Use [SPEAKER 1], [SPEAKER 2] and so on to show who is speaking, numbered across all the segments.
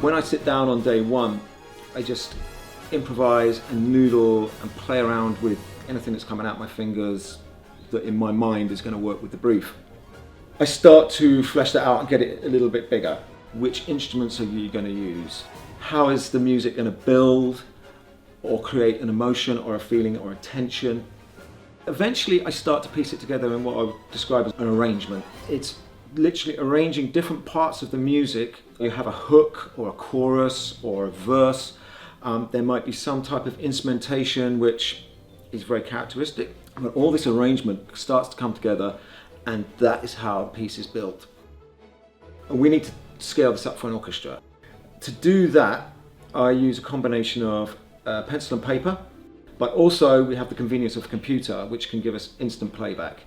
[SPEAKER 1] When I sit down on day one, I just improvise and noodle and play around with anything that's coming out my fingers that in my mind is going to work with the brief. I start to flesh that out and get it a little bit bigger. Which instruments are you going to use? How is the music going to build or create an emotion or a feeling or a tension? Eventually I start to piece it together in what I would describe as an arrangement. It's literally arranging different parts of the music. You have a hook or a chorus or a verse. There might be some type of instrumentation which is very characteristic. But all this arrangement starts to come together, and that is how a piece is built. And we need to scale this up for an orchestra. To do that, I use a combination of pencil and paper, but also we have the convenience of a computer which can give us instant playback.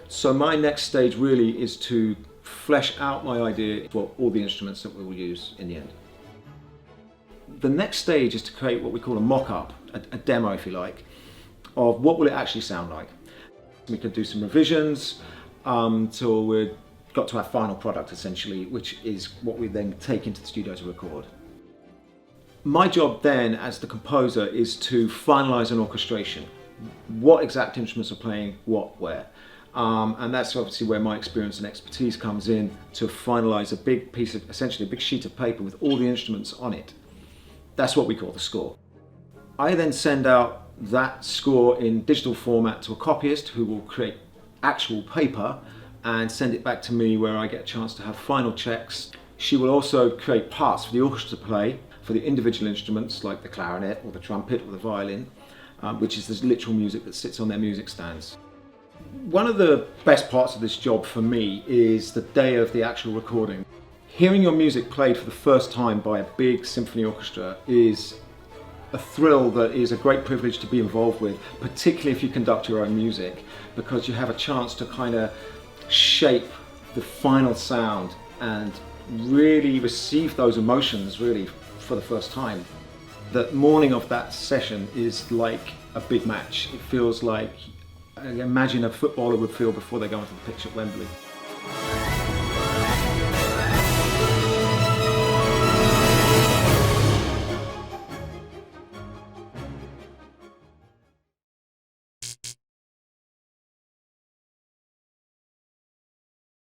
[SPEAKER 1] So my next stage really is to flesh out my idea for all the instruments that we will use in the end. The next stage is to create what we call a mock-up, a demo if you like, of what will it actually sound like. We can do some revisions till we've got to our final product essentially, which is what we then take into the studio to record. My job then as the composer is to finalise an orchestration. What exact instruments are playing what where. And that's obviously where my experience and expertise comes in, to finalise a big piece of, essentially a big sheet of paper with all the instruments on it. That's what we call the score. I then send out that score in digital format to a copyist who will create actual paper and send it back to me, where I get a chance to have final checks. She will also create parts for the orchestra to play for the individual instruments like the clarinet or the trumpet or the violin, which is the literal music that sits on their music stands. One of the best parts of this job for me is the day of the actual recording. Hearing your music played for the first time by a big symphony orchestra is a thrill that is a great privilege to be involved with, particularly if you conduct your own music, because you have a chance to kind of shape the final sound and really receive those emotions really for the first time. The morning of that session is like a big match. It feels like, I imagine a footballer would feel before they go onto the pitch at Wembley.